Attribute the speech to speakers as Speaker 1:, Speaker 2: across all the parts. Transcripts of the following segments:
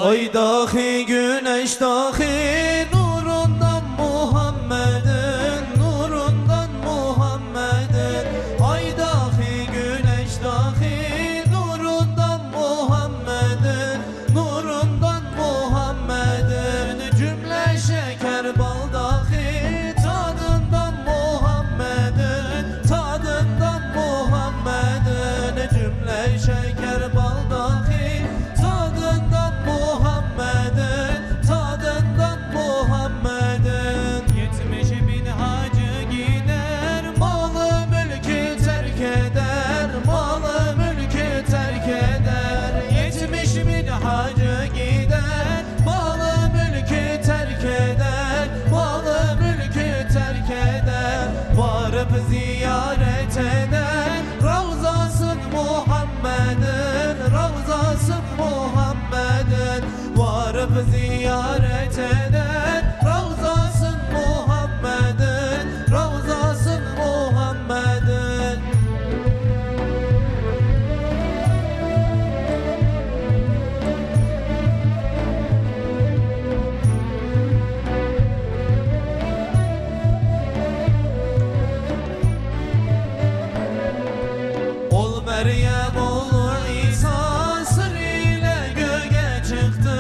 Speaker 1: Ay dahi güneş dahi nurundan Muhammed'in, nurundan Muhammed'in. Ay dahi güneş dahi nurundan Muhammed'in, nurundan Muhammed'in. Cümle şeker bal dahi tadından Muhammed'in, tadından Muhammed'in. Cümle şeker bal dahi tadından Muhammed'in, tadından Muhammed'in. 70.000 hacı gider, malı mülkü terk eder, malı mülkü terk eder. 70.000 hacı gider, malı mülkü terk eder, malı mülkü terk eder. Varıp ziyaret eder, Ravzasın Muhammed'in, Ravzasın Muhammed'in. Varıp ziyaret eder, Ravzasın Muhammed'in, Ravzasın Muhammed'in. Ol Meryem olur İsa, sır ile göğe çıktı,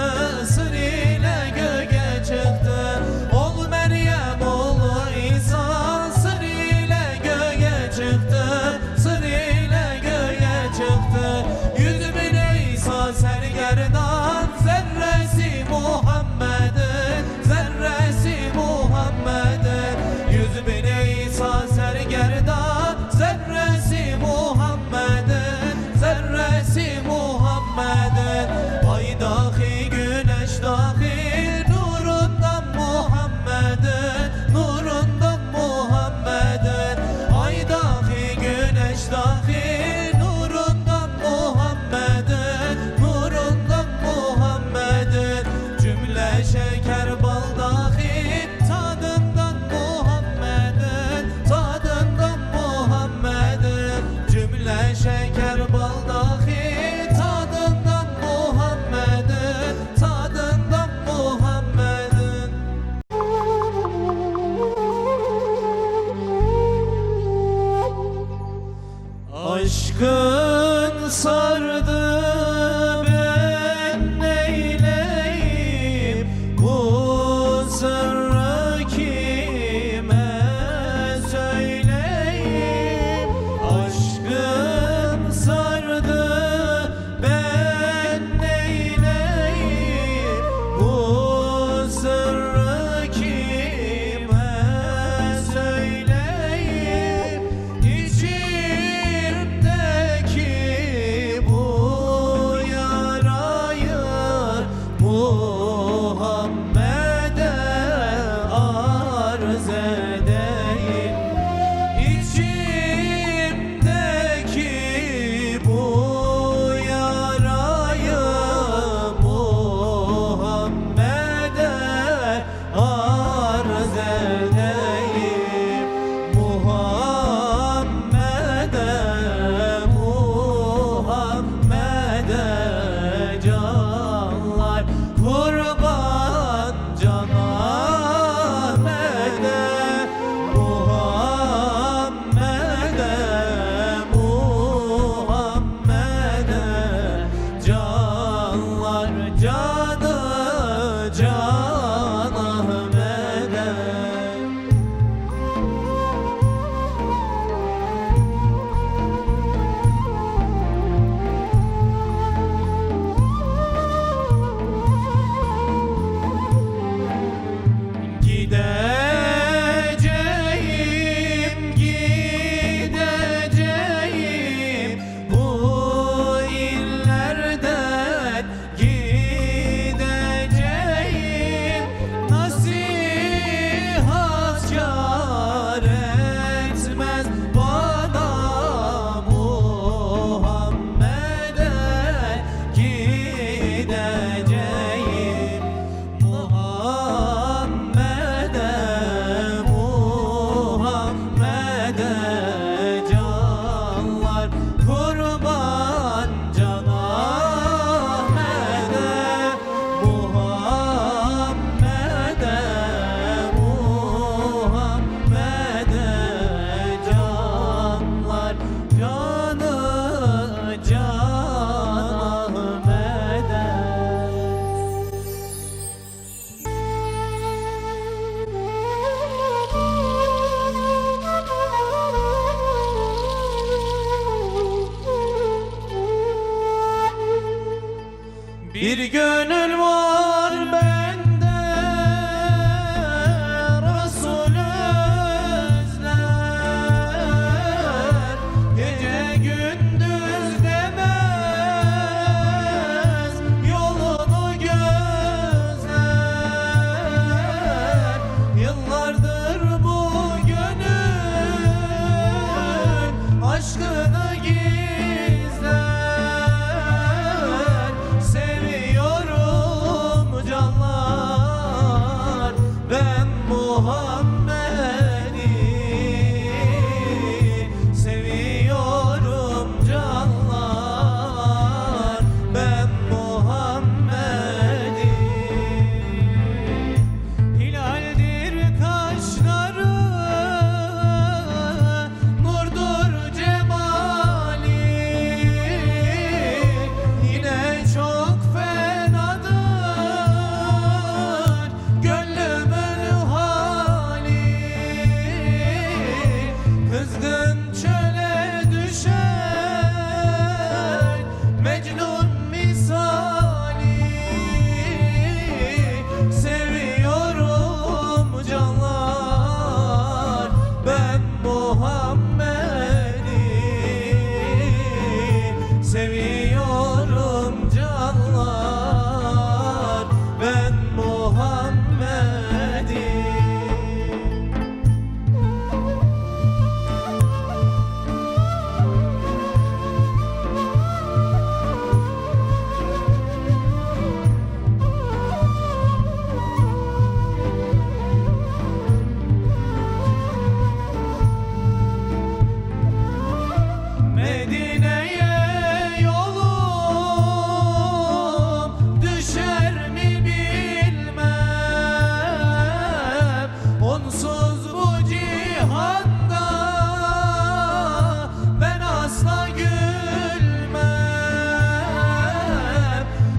Speaker 1: sır ile göğe çıktı. Ol Meryem olur İsa, sır ile göğe çıktı, sır ile göğe çıktı. 100.000 İsa sergerdan, zerresi Muhammed'in, zerresi Muhammed'in. 100.000 İsa sergerdan, zerresi Muhammed'in, zerresi Muhammed'in. Ay dahi güneş dahi nurundan Muhammed'in, nurundan Muhammed'in. Ay dahi güneş dahi nurundan Muhammed'in, nurundan Muhammed'in. Cümle şeker bal dahi tadından Muhammed'in, tadından Muhammed'in. Cümle şeker bal dahi tadından Muhammed'in, tadından Muhammed'in. Aşkın sardı, ben neyleyim? Bu sırrı kime söyleyeyim? Aşkın sardı, ben neyleyim? Bu sırrı kime söyleyeyim? İçimdeki bu Bir gönül var bende, Resul özler, gece gündüz demez, yolunu gözler. Yıllardır bu gönül aşkını gizler. Seviyorum canlar ben Muhammed'i, seviyorum canlar ben Muhammed'i. Hilaldir kaşları, nurdur cemali, yine çok fenadır gönlümün hali. Kızgın çöle düşer Mecnun misali, seviyorum canlar ben Muhammed'i, seviyorum canlar ben Muhammed'i. Medine'ye yolum düşer mi bilmem, onsuz bu cihanda ben asla gülmem.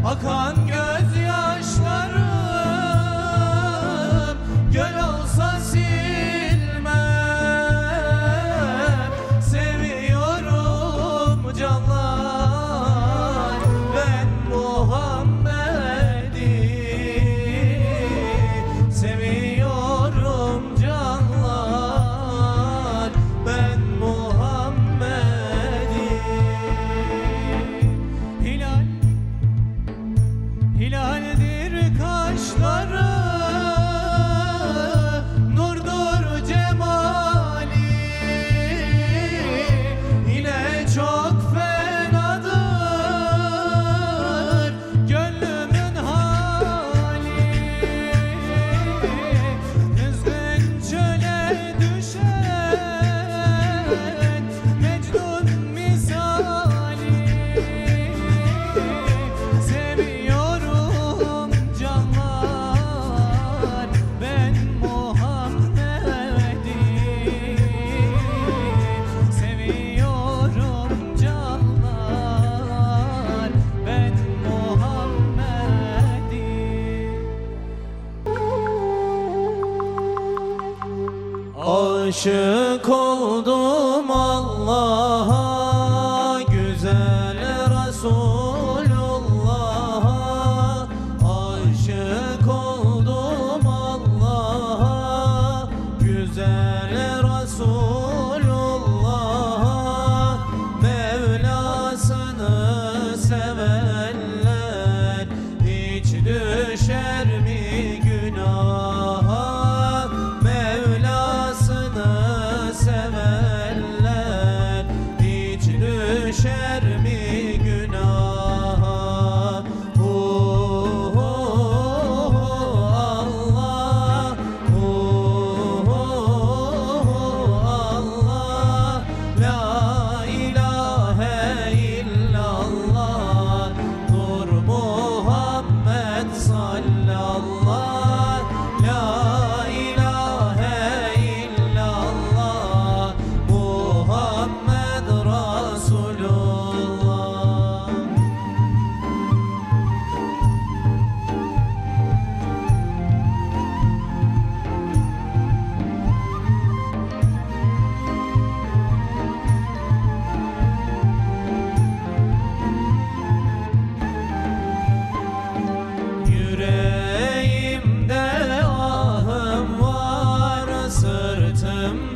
Speaker 1: Akan gözyaşlarım göl olsa silmem. Seviyorum canlar ben Muhammed'i, seviyorum canlar ben Muhammed'i. Hilaldir kaşları, nurdur cemali, yine çok fenadır gönlümün hali. Kızgın çöle düşen Mecnun misali, seviyorum canlar ben Muhammed'i, seviyorum canlar ben Muhammed'i. Aşık oldum Allah'a, güzel Resulullah'a. Aşık oldum Allah'a, güzel Resulullah'a. Mevlasını sevenler hiç düşer mi günaha? Mevlasını sevenler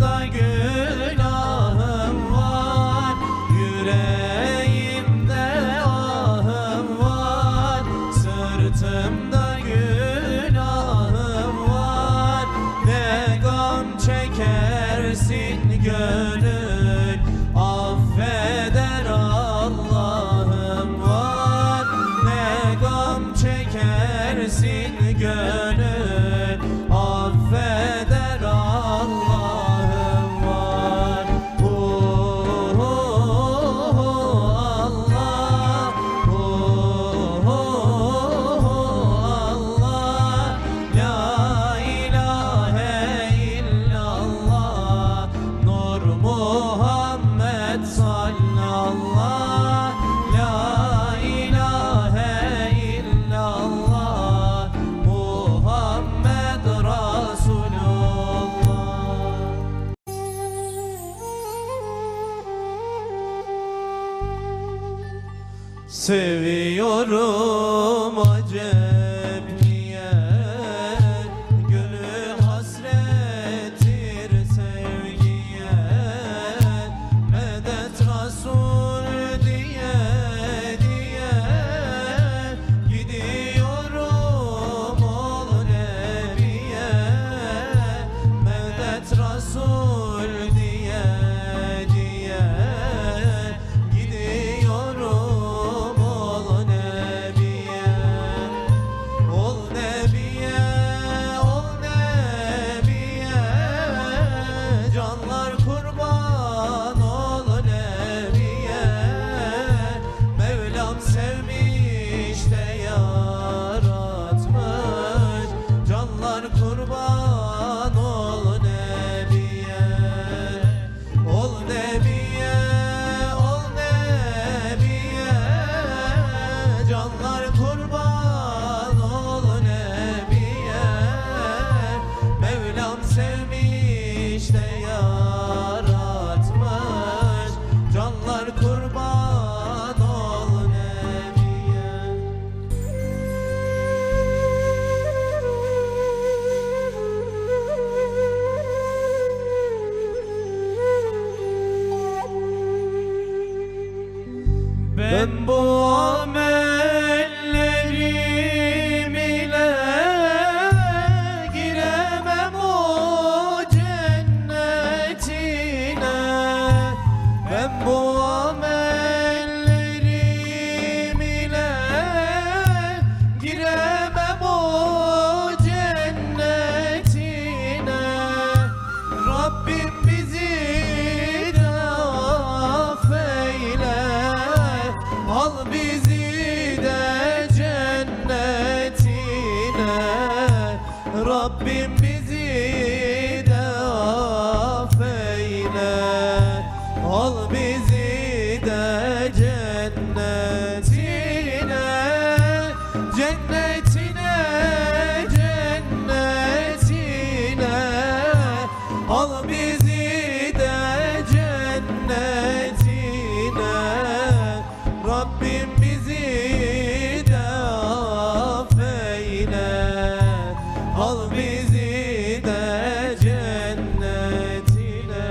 Speaker 1: sırtımda günahım var, yüreğimde ahım var. Sırtımda günahım var, ne gam çekersin gönül, affeder Allah'ım var. Ne gam çekersin gönül, affeder Allah'ım var. Allah, Allah, la ilahe illallah, Nur Muhammed sallallah, la ilahe illallah, Muhammed Resulullah. Seviyorum acep niye, gönül hasrettir sevgiye. Medet Resul diye diye gidiyorum ol nebiye. Medet Resul diye diye gidiyorum ol nebiye. Ol nebiye, ol nebiye, canlar kurban ol nebiye. Mevlam sevmiş de yaratmış, canlar kurban ol nebiye. Ol nebiye, ol nebiye, canlar kurban ol nebiye. Mevlam sevmiş de yaratmış, canlar kurban ol nebiye. Ben bu amellerim ile giremem o cennetine. Ben bu amellerim ile giremem o cennetine. Rabbim bizi de affeyle, al bizi de cennetine. Rabbim bizi de affeyle, al bizi de cennetine. Cennetine, cennetine, al bizi de cennetine. Rabbim bizi de affeyle, al bizi de cennetine.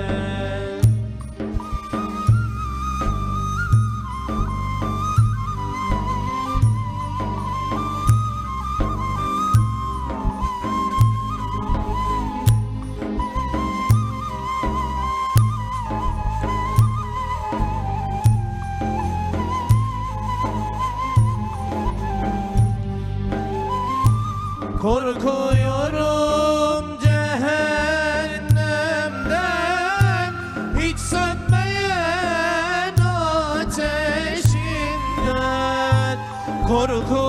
Speaker 1: Korkuyorum cehennemden, hiç sönmeyen ateşinden. Korkuyorum